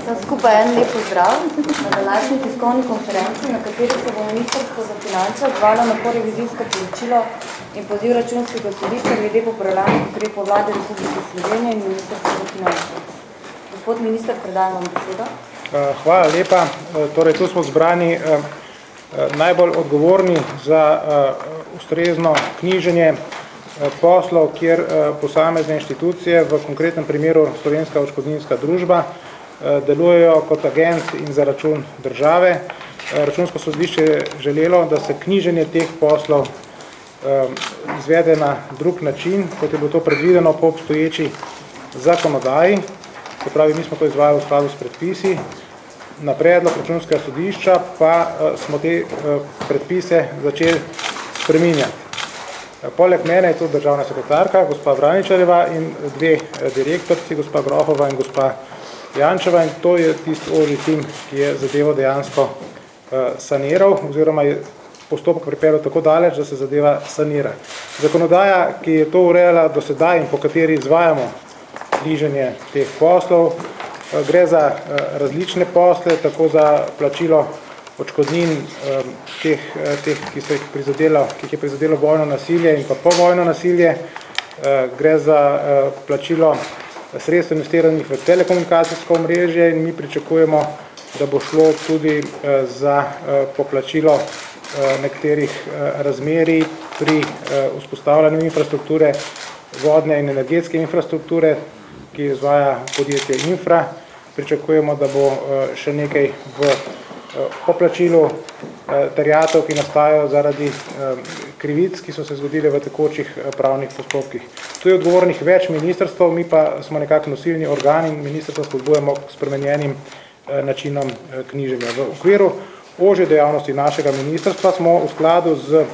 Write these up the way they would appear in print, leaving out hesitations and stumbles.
Vsem skupaj en lep pozdrav na današnji tiskovni konferenci, na kateri se bo Ministrstvo za finance odzvalo na porevizijsko poročilo in poziv Računskega sodišča glede popravljanih ukrepov Vlade Republike Slovenije in Ministrstva za finance. Gospod minister, predajam vam besedo. Hvala lepa. Torej, tu smo zbrani najbolj odgovorni za ustrezno knjiženje poslov, kjer posamezne inštitucije, v konkretnem primeru Slovenska odškodninska družba, delujejo kot agent in za račun države. Računsko sodišče je želelo, da se knjiženje teh poslov izvede na drug način, kot je bilo to predvideno po obstoječi zakonodaji. Se pravi, mi smo to izvajali v skladu s predpisi. Na predlog Računskega sodišča pa smo te predpise začeli spreminjati. Poleg mene je tu državna sekretarka, gospa Vraničarjeva, in dve direktorci, gospa Grohova in gospa Jančeva, in to je tisti ožji tim, ki je zadevo dejansko saniral, oziroma je postopek pripeljal tako daleč, da se zadeva sanira. Zakonodaja, ki je to urejala do sedaj in po kateri izvajamo knjiženje teh poslov, gre za različne posle, tako za plačilo odškodnin teh, ki jih je prizadelo vojno nasilje in pa povojno nasilje. Gre za plačilo sredstev investiranih v telekomunikacijsko omrežje in mi pričakujemo, da bo šlo tudi za poplačilo nekaterih razmerij pri vzpostavljanju infrastrukture, vodne in energetske infrastrukture, ki izvaja podjetje Infra. Pričakujemo, da bo še nekaj v poplačilu terjatev, ki nastajajo zaradi krivic, ki so se zgodile v tekočih pravnih postopkih. Tu je odgovornih več ministrstv, mi pa smo nekako nosilni organi in ministrstvo spodbujamo k spremenjenim načinom knjiženja. V okviru ožje dejavnosti našega ministrstva smo v skladu z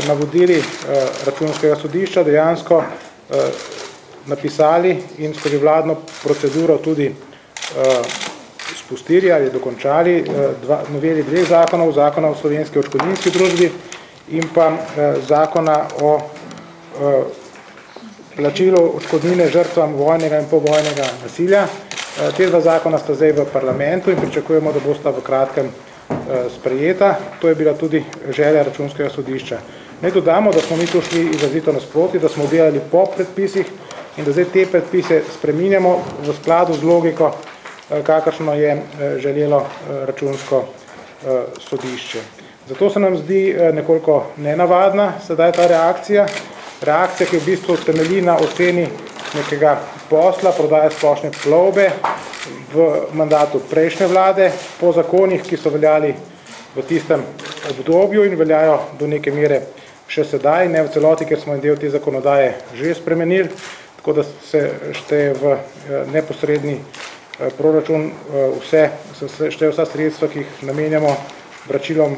navodili Računskega sodišča dejansko napisali in skozi vladno proceduro tudi spustili ali dokončali noveli dveh zakonov, zakona o Slovenski odškodninski družbi in pa zakona o plačilu odškodnine žrtvam vojnega in povojnega nasilja. Te dva zakona sta zdaj v parlamentu in pričakujemo, da bosta v kratkem sprejeta. To je bila tudi želja Računskega sodišča. Naj dodamo, da smo mi tu šli izrazito nasproti, da smo delali po predpisih in da zdaj te predpise spreminjamo v skladu z logiko, kakršno je želelo Računsko sodišče. Zato se nam zdi nekoliko nenavadna sedaj ta reakcija. Reakcija, ki v bistvu temelji na oceni nekega posla, prodaje splošne plovbe v mandatu prejšnje vlade, po zakonih, ki so veljali v tistem obdobju in veljajo do neke mere še sedaj, ne v celoti, ker smo en del te zakonodaje že spremenili, tako da se šteje v neposredni proračun šteje vsa sredstva, ki jih namenjamo vračilom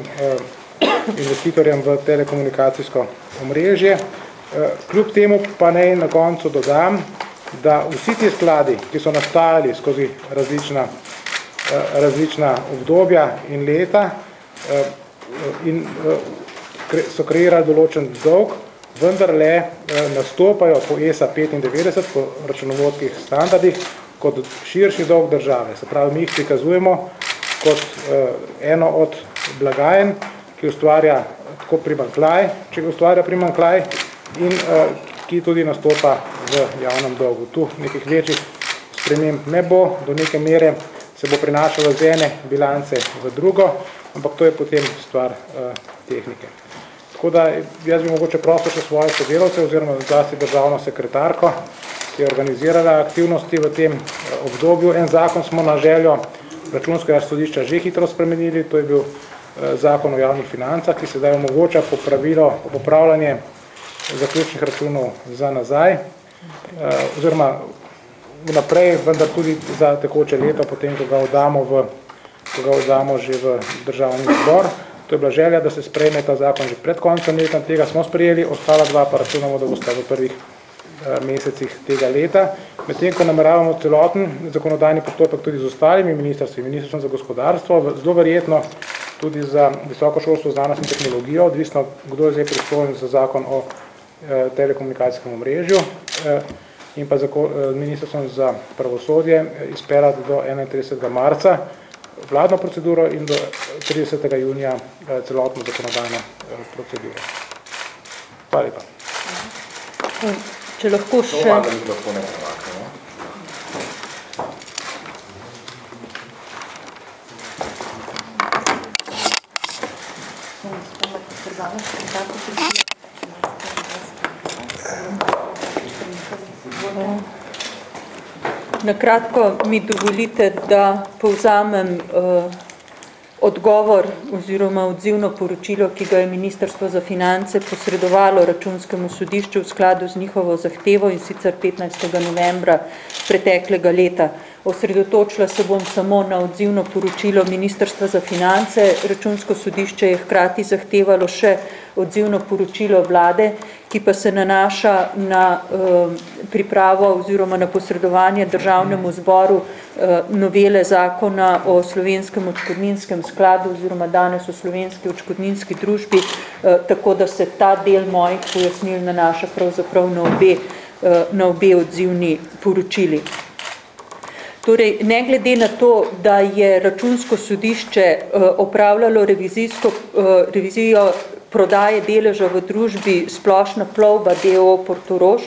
investitorjem v telekomunikacijsko omrežje. Kljub temu pa naj na koncu dodam, da vsi ti skladi, ki so nastajali skozi različna obdobja in leta in so kreirali določen dolg, vendarle nastopajo po ESA 95, po računovodskih standardih, kot širši dolg države. Se pravi, mi jih prikazujemo kot eno od blagajen, ki ustvarja tako primanjkljaj, če ga ustvarja primanjkljaj, in ki tudi nastopa v javnem dolgu. Tu nekih večjih sprememb ne bo, do neke mere se bo prinašalo z ene bilance v drugo, ampak to je potem stvar tehnike. Tako da jaz bi mogoče prosil še svoje sodelavce oziroma zlasti državno sekretarko, ki je organizirala aktivnosti v tem obdobju. En zakon smo na željo Računskega sodišča že hitro spremenili, to je bil zakon o javnih financah, ki sedaj omogoča popravljanje zaključnih računov za nazaj, oziroma vnaprej, vendar tudi za tekoče leto, potem, ko ga oddamo že v državni zbor. To je bila želja, da se sprejme ta zakon že pred koncem leta, tega smo sprejeli, ostala dva pa računamo, da bosta v prvih mesecih tega leta. Medtem, ko nameravamo celoten zakonodajni postopek tudi z ostalimi ministrstvi, ministrstvom za gospodarstvo, zelo verjetno tudi za visoko šolstvo, znanost in tehnologijo, odvisno, kdo je zdaj pristojen za zakon o telekomunikacijskem omrežju. in pa ministrstvom za pravosodje izpeljati do 31. marca vladno proceduro in do 30. junija celotno zakonodajno proceduro. Hvala lepa. Če lahko še... Nakratko mi dovolite, da povzamem odgovor oziroma odzivno poročilo, ki ga je Ministrstvo za finance posredovalo Računskemu sodišču v skladu z njihovo zahtevo, in sicer 15. novembra preteklega leta. Osredotočila se bom samo na odzivno poročilo Ministrstva za finance. Računsko sodišče je hkrati zahtevalo še odzivno poročilo vlade, ki pa se nanaša na pripravo oziroma na posredovanje Državnemu zboru novele zakona o slovenskem odškodninskem skladu oziroma danes o slovenski odškodninski družbi, tako da se ta del mojih pojasnil nanaša pravzaprav na obe odzivni poročili. Torej, ne glede na to, da je Računsko sodišče opravljalo revizijo prodaje deleža v družbi Splošna plovba d.o.o. Portorož,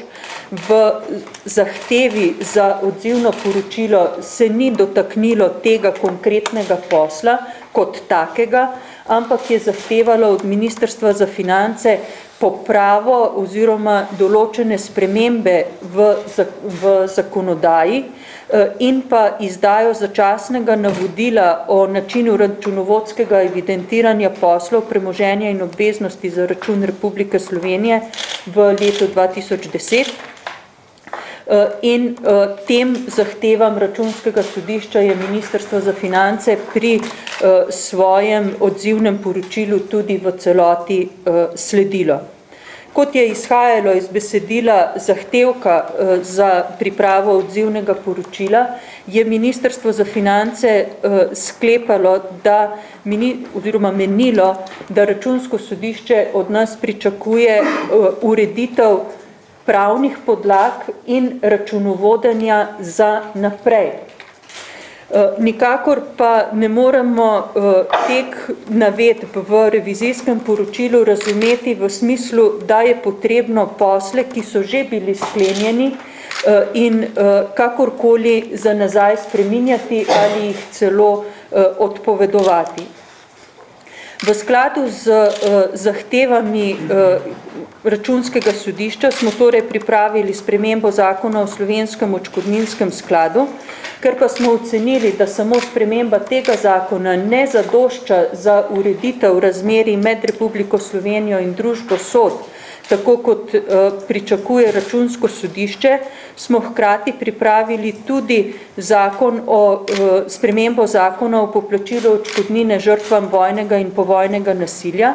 v zahtevi za odzivno poročilo se ni dotaknilo tega konkretnega posla kot takega, ampak je zahtevalo od Ministrstva za finance popravo oziroma določene spremembe v zakonodaji in pa izdajo začasnega navodila o načinu računovodskega evidentiranja poslov, premoženja in obveznosti za račun Republike Slovenije v letu 2010. In tem zahtevam Računskega sodišča je Ministrstvo za finance pri svojem odzivnem poročilu tudi v celoti sledilo. Kot je izhajalo iz besedila zahtevka za pripravo odzivnega poročila, je Ministrstvo za finance sklepalo, oziroma menilo, da Računsko sodišče od nas pričakuje ureditev pravnih podlag in računovodenja za naprej. Nikakor pa ne moremo teh navedb v revizijskem poročilu razumeti v smislu, da je potrebno posle, ki so že bili sklenjeni in kakorkoli za nazaj spreminjati ali jih celo odpovedovati. V skladu z zahtevami Računskega sodišča smo torej pripravili spremembo zakona o slovenskem odškodninskem skladu, ker pa smo ocenili, da samo sprememba tega zakona ne zadošča za ureditev razmerij med Republiko Slovenijo in družbo SOD, tako kot pričakuje Računsko sodišče, smo hkrati pripravili tudi spremembo zakona o poplačilu odškodnine žrtvam vojnega in povojnega nasilja,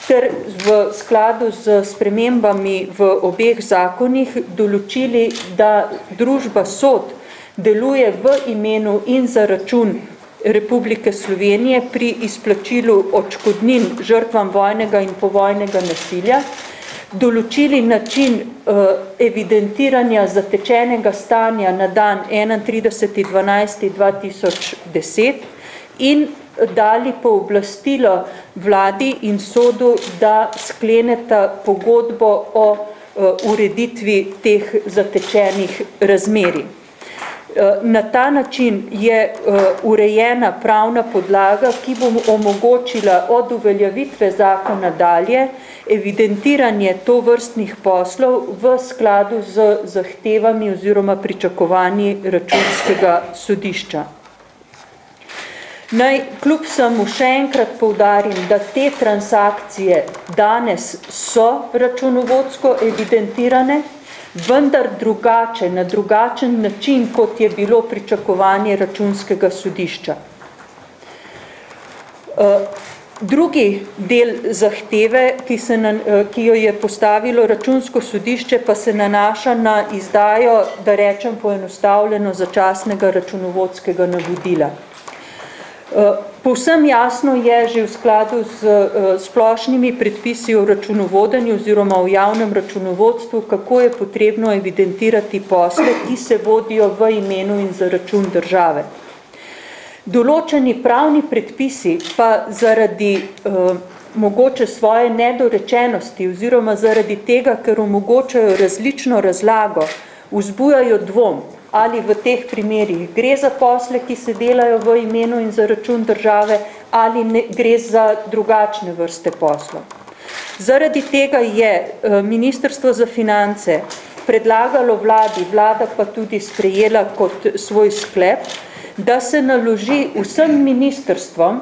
ter v skladu z spremembami v obeh zakonih določili, da družba SOD deluje v imenu in za račun Republike Slovenije pri izplačilu odškodnin žrtvam vojnega in povojnega nasilja, določili način evidentiranja zatečenega stanja na dan 31.12.2010 in dali pooblastilo vladi in sodu, da skleneta pogodbo o ureditvi teh zatečenih razmerij. Na ta način je urejena pravna podlaga, ki bo omogočila od uveljavitve zakona dalje evidentiranje tovrstnih poslov v skladu z zahtevami oziroma pričakovanji Računskega sodišča. Naj kljub samo še enkrat poudarim, da te transakcije danes so računovodsko evidentirane, vendar drugače, na drugačen način, kot je bilo pričakovanje Računskega sodišča. Drugi del zahteve, ki jo je postavilo Računsko sodišče, pa se nanaša na izdajo, da rečem poenostavljeno, začasnega računovodskega navodila. Povsem jasno je že v skladu z splošnimi predpisi o računovodenju oziroma o javnem računovodstvu, kako je potrebno evidentirati posle, ki se vodijo v imenu in za račun države. Določeni pravni predpisi pa zaradi mogoče svoje nedorečenosti oziroma zaradi tega, ker omogočajo različno razlago, vzbujajo dvom, ali v teh primerih gre za posle, ki se delajo v imenu in za račun države, ali gre za drugačne vrste poslov. Zaradi tega je Ministrstvo za finance predlagalo vladi, vlada pa tudi sprejela kot svoj sklep, da se naloži vsem ministrstvom,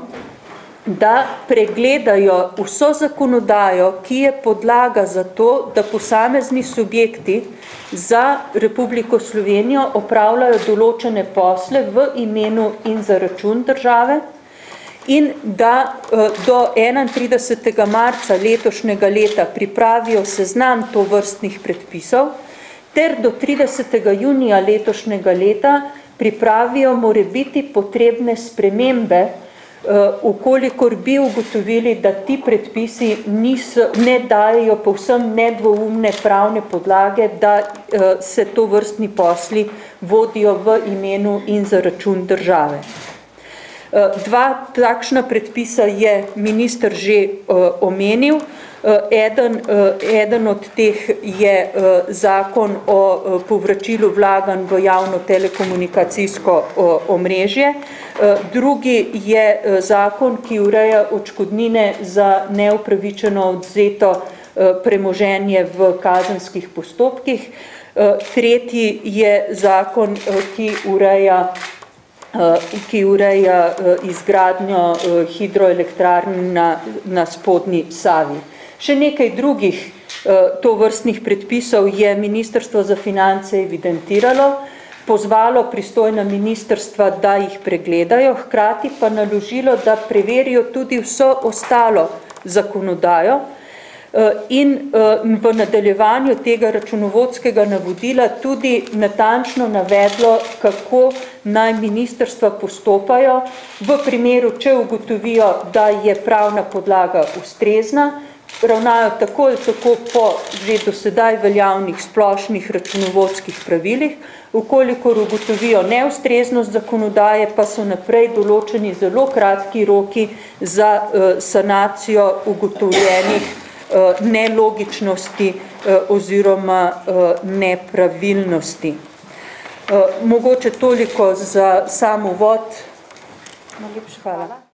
da pregledajo vso zakonodajo, ki je podlaga za to, da posamezni subjekti za Republiko Slovenijo opravljajo določene posle v imenu in za račun države in da do 31. marca letošnjega leta pripravijo seznam tovrstnih predpisov ter do 30. junija letošnjega leta pripravijo morebiti potrebne spremembe, ukolikor bi ugotovili, da ti predpisi ne dajejo povsem nedvoumne pravne podlage, da se to vrstni posli vodijo v imenu in za račun države. Dva takšna predpisa je minister že omenil. Eden od teh je zakon o povračilu vlaganj v javno telekomunikacijsko omrežje. Drugi je zakon, ki ureja odškodnine za neupravičeno odvzeto premoženje v kazenskih postopkih. Tretji je zakon, ki ureja izgradnjo hidroelektrarn na spodnji Savi. Še nekaj drugih tovrstnih predpisov je Ministrstvo za finance evidentiralo, pozvalo pristojna ministrstva, da jih pregledajo, hkrati pa naložilo, da preverijo tudi vso ostalo zakonodajo in v nadaljevanju tega računovodskega navodila tudi natančno navedlo, kako naj ministrstva postopajo v primeru, če ugotovijo, da je pravna podlaga ustrezna, ravnajo tako ali tako po že do sedaj veljavnih splošnih računovodskih pravilih, ukolikor ugotovijo neustreznost zakonodaje, pa so naprej določeni zelo kratki roki za sanacijo ugotovljenih nelogičnosti oziroma nepravilnosti. Mogoče toliko za sam uvod. Najlepša hvala.